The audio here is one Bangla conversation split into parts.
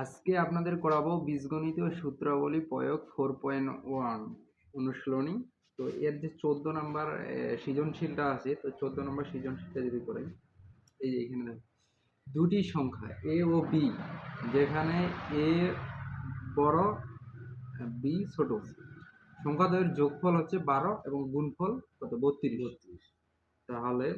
আজকে আপনাদের করাবো বীজগণিত সূত্রাবলী প্রয়োগ 4.1 অনুশীলনী। তো এর যে 14 নাম্বার সৃজনশীলটা আছে, তো 14 নম্বর সৃজনশীলটা যদি করেন, এই যে এখানে দেখেন দুটি সংখ্যা এ ও বি, যেখানে এ বড় বি ছোট, সংখ্যাদ্বয়ের যোগফল হচ্ছে 12 এবং গুণফল কত 32। তাহলে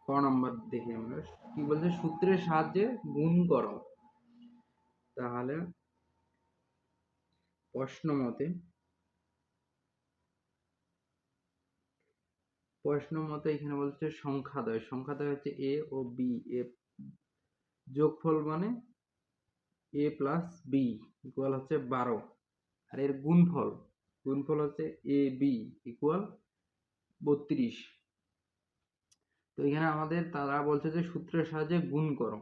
ক নাম্বার দেখি আমরা কি বলছে, সূত্রের সাহায্যে গুণ করো। তাহলে প্রশ্ন মতে এখানে বলছে সংখ্যাদ্বয় হচ্ছে এ ও বি, এ যোগফল মানে এ প্লাস বি ইকুয়াল হচ্ছে 12, আর এর গুণফল হচ্ছে এ বি ইকুয়াল 32। তো এখানে আমাদের তারা বলছে যে সূত্রের সাহায্যে গুণ করো।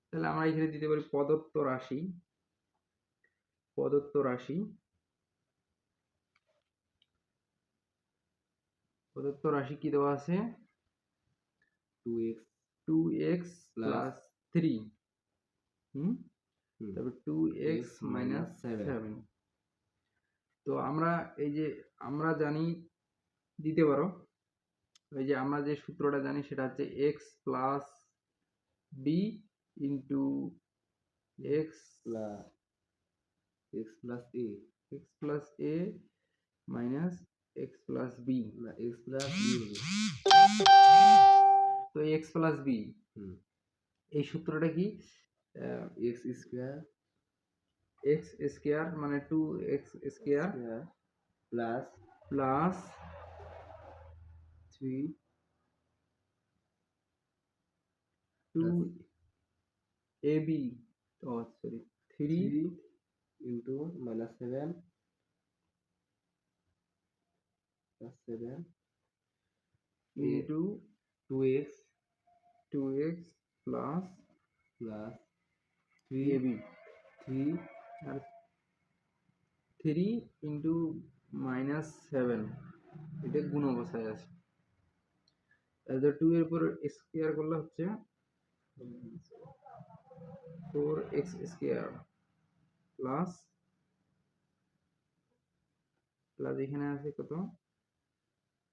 তাহলে আমরা এখানে দিতে পারি প্রদত্ত রাশি কি দেওয়া আছে, 2x প্লাস 3, তারপর 2x মাইনাস 7। তো আমরা এই যে আমরা জানি দিতে পারো, ওই যে আমরা যে সূত্রটা জানি সেটা হচ্ছে x plus b into x plus a minus x plus b, তো এক্স প্লাস বি এই সূত্রটা কি, এক্স স্কয়ার মানে 2x square plus 2ab, sorry 3 into minus 7 into 2x plus plus 3ab 3 আর 3 into minus 7, এটা গুণ অবস্থায় আছে। তাহলে 2 এর উপর স্কয়ার করলে হচ্ছে 4x স্কয়ার প্লাস এখানে আছে কত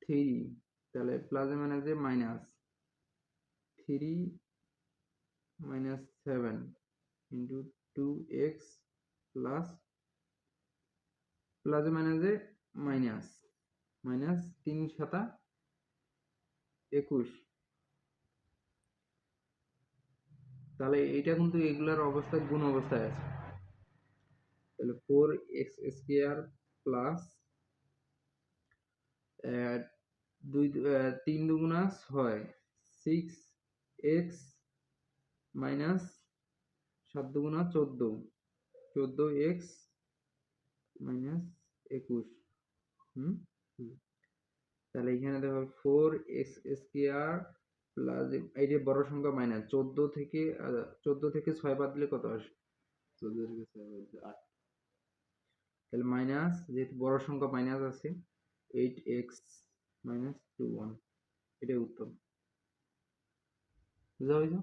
3, তাহলে প্লাস মানে যে minus 3 minus 7 into 2x plus মাইনাসে মাইনাস 3 7 21। তাহলে এটা কিন্তু এগুলার অবস্থায় গুণ অবস্থায় আছে। তাহলে 4x স্কয়ার প্লাস 3 দুগুণা 6, 6x মাইনাস 7 দুগুণা 14, 14x মাইনাস 21। তাহলে এখানে দেখো 4x স্কয়ার প্লাস এই যে বড় সংখ্যা মাইনাস 14 থেকে 6 বাদ দিলে কত আসে, 14 থেকে 6 8, তাহলে মাইনাস, যেহেতু বড় সংখ্যা মাইনাস আছে 8x মাইনাস 21, এটাই উত্তর। বুঝা হয়েছে?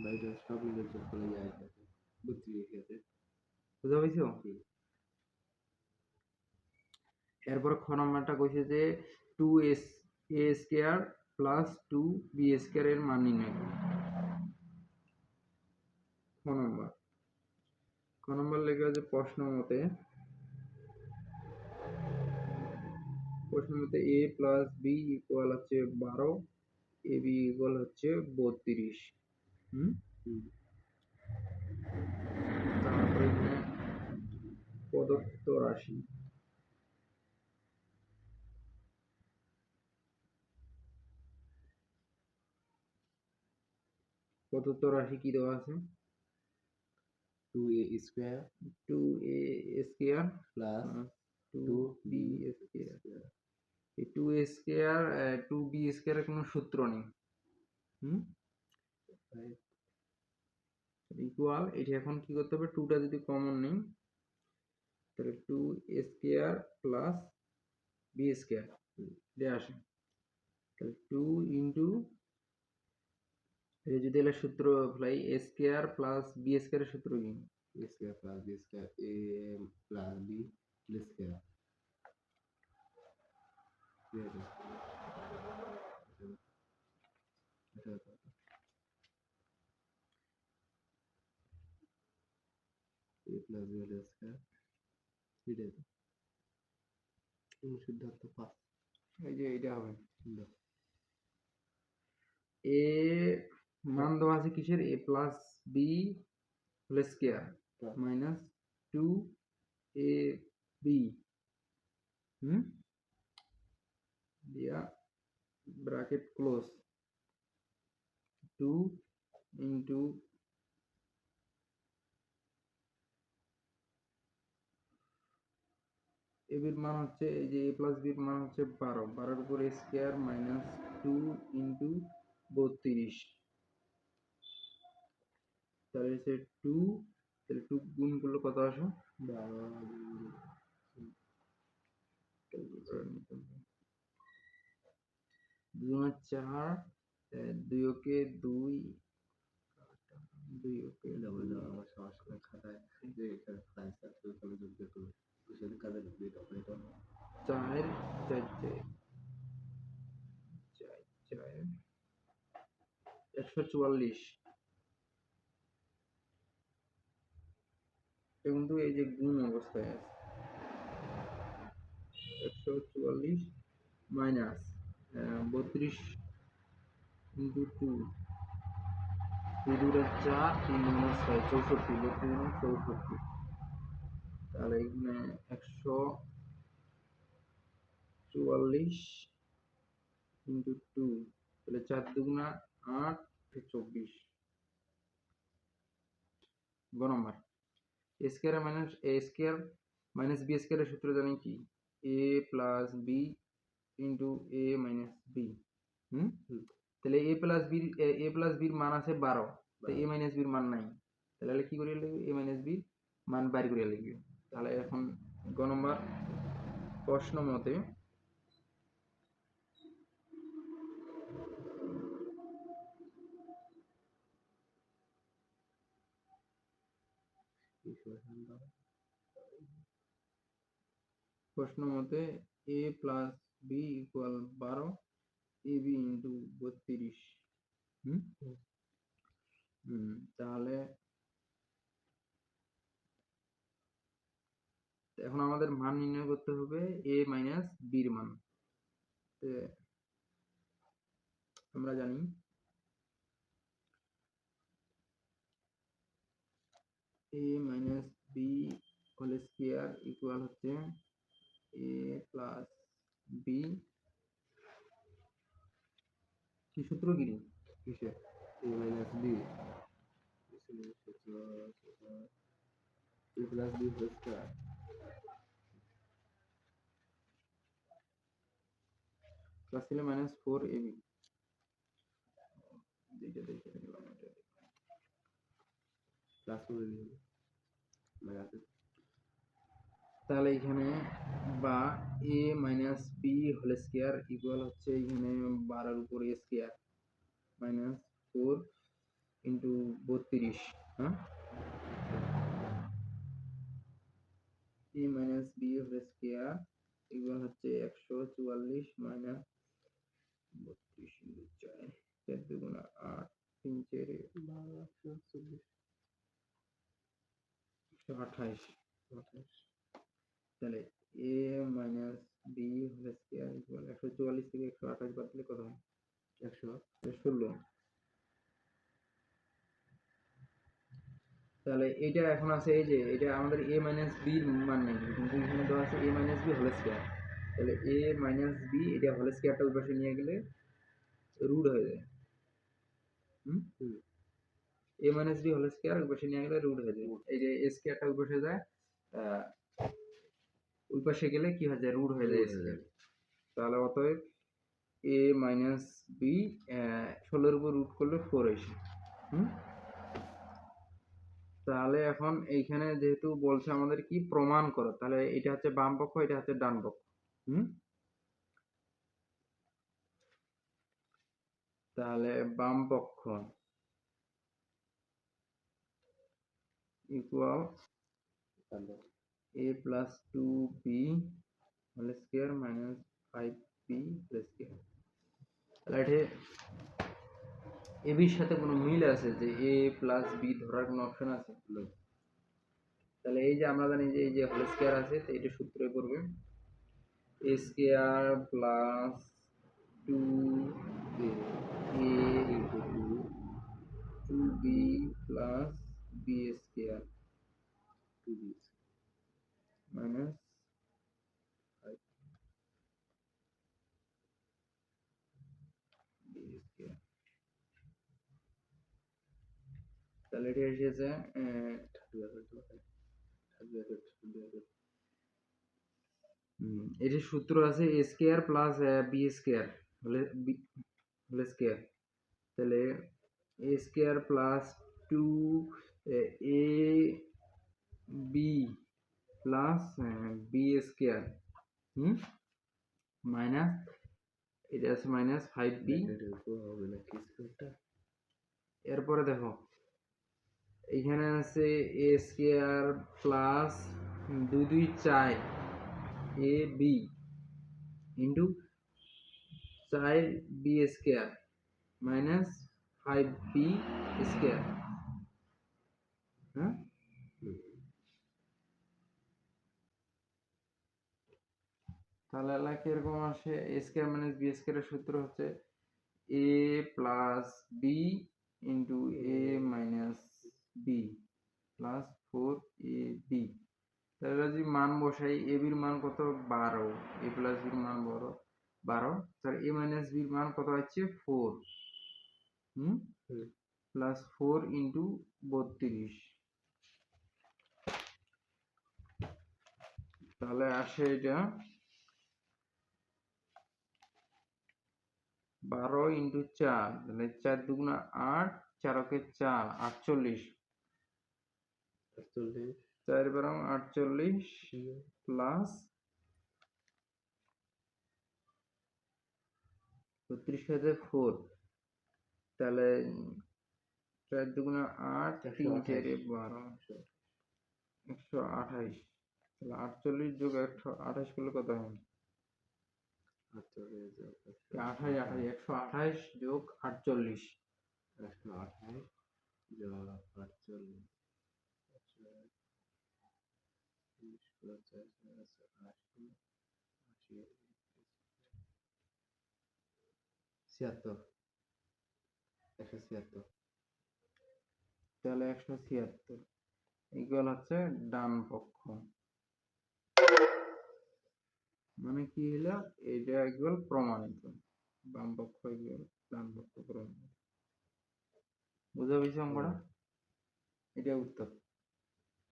বাইরে সব মিলে যোগ করে যায় 32 এর বুঝা হয়েছে? এরপর খ নম্বরটা কইছে যে 2a square plus 2b square এর মান নির্ণয় করো। খ নম্বর লেখা আছে প্রশ্ন মতে a প্লাস বি ইকুয়াল হচ্ছে 12, এ বি ইকুয়াল হচ্ছে 32। তারপরে প্রদত্ত রাশি কি দেওয়া আছে, 2a square 2a square plus 2b square. এই 2a স্কয়ার 2b স্কয়ারের কোনো সূত্র নেই, ইকুয়াল। এটা এখন কি করতে হবে, 2টা যদি কমন নেই তাহলে 2a square plus b square এটা আসে, তাহলে 2 ইন্টু এই যদি এর সূত্র ফেলাই a স্কয়ার প্লাস b স্কয়ারের সূত্র কি? a square plus b square a plus b whole square. ঠিক আছে, এটা a plus b whole square. এটাই তো সিদ্ধান্ত 5। এই যে এটা হবে দাও। a মান দেওয়া আছে কিসের? a plus b whole square হ্যাঁ। মাইনাস 2 a b দিয়া ব্র্যাকেট ক্লোজ 2 ইন্টু a বির মান হচ্ছে এই যে a প্লাস b এর মান হচ্ছে 12, 12 এর উপর a স্কয়ার মাইনাস 2 ইন্টু 32, তাহলে হচ্ছে 2, তাহলে 2 গুণ করলে কত আসে? 2×4, 2 ওকে 2, 2 ওকে আমার সরাসরি খাতায় যে এখানে প্রাইস আছে ওখানে যোগ দিয়ে করবো। সেটা কাজে লাগবে এটা এটা 4, 4, 4, 144, কিন্তু এই যে গুণ অবস্থায় আছে 144 মাইনাস 32 ইন্টু 2, 2 2 4, 3 6, 64, 32 64, তাহলে এখানে 144 ইন্টু 2, তাহলে 4 দুগুণা 8, 24 গ নম্বর। a square minus a square minus b স্কয়ারের সূত্র জানি কি? a plus b into a minus b। তাহলে a প্লাস b এর মান আছে 12, তো a মাইনাস b এর মান নাই, তাহলে কি করে লিখবে? a মাইনাস b এর মান বাইর করে লিখবে। তাহলে এখন গ নম্বর প্রশ্ন মতে a plus b equal 12 ab into 32। তাহলে এখন আমাদের মান নির্ণয় করতে হবে a মাইনাস b এর মান। আমরা জানি a minus b whole square equal হচ্ছে a প্লাস b, কি সূত্র কি? কিসে a minus b a plus b whole square plus ছিল মাইনাস 4ab, দুইটা দেখে নিলাম এটা। প্লাস করে দিই লাগাতে। তাহলে এখানে বা a minus b whole square equal হচ্ছে এখানে 12 এর উপর a স্কয়ার মাইনাস 4 ইন্টু 32, হ্যাঁ, a minus b whole square equal হচ্ছে 144 মাইনাস 32 ইন্টু 4, 4 দুগুণা 8, 3 4 128, তাহলে a minus b whole square equal 144 থেকে 128 বাদ দিলে কত হয়? 116। তাহলে এটা এখন আছে এই যে এটা আমাদের a মাইনাস b এর মান নেই, কিন্তু এখানে দেওয়া আছে a minus b whole square, তাহলে a মাইনাস b এটা হোল স্কয়ারটা ওই পাশে নিয়ে গেলে রুট হয়ে যায়। a minus b whole square ওই পাশে নিয়ে গেলে রুট হয়ে যায়। এই যে a স্কয়ারটা ওই পাশে যায়, ওই পাশে গেলে কি হয়ে যায়? রুট হয়ে যায় স্কয়ার। তাহলে অতএব a মাইনাস b 16 এর উপর রুট করলে 4 আসে। তাহলে এখন এইখানে যেহেতু বলছে আমাদের কি প্রমাণ করো, তাহলে এটা হচ্ছে বাম পক্ষ, এটা হচ্ছে ডান পক্ষ। তাহলে বাম পক্ষ ইকুয়াল তাহলে a plus 2b whole square minus 5b whole square. তাহলে এটা এবির সাথে কোনো মিল আছে যে a প্লাস b ধরার কোনো অপশন আছে? না। তাহলে এই যে আমরা জানি যে এই যে হোল স্কোয়ার আছে, তো এটা সূত্রে করবে a square plus 2a into two 2b plus b square two b minus b square. তাহলে এটা এসেছে এটির সূত্র আছে a square plus b square হলে হোল স্কোয়ার। তাহলে a square plus 2a b plus b square minus এটা আছে মাইনাস 5b। হবে না কি স্কোয়ারটা? এরপরে দেখো এখানে আছে a square plus 2 2 4 a b into 4b square minus 5b square. হ্যাঁ, তাহলে এলা কিরকম আসে? a স্কোয়ার মাইনাস b স্কোয়ারের সূত্র হচ্ছে a plus b into a minus b plus 4ab। তাহলে যদি মান বসাই, a বির মান কত? 12, a প্লাস বির মান 12, তাহলে a মাইনাস বির মান কত হচ্ছে? 4 প্লাস 4 ইন্টু 32, তাহলে আসে এটা 12 ইন্টু 4, তাহলে 4 দুগুণা 8, 4 কে 4, 48, 4 বারং 48 প্লাস 32 সাথে 4, তাহলে 4 দুগুণা 8, 3 4 12, 128। তাহলে 48 যোগ 128 করলে কত হয়? 128 যোগ 48 76 176। তাহলে 176 ইকুয়াল হচ্ছে ডান পক্ষ। মানে কি হলো? এটা ইকুয়াল প্রমাণিত, বাম পক্ষ ইকুয়াল ডান পক্ষ প্রমাণিত। বুঝা পেয়েছো অঙ্কটা? এটা উত্তর।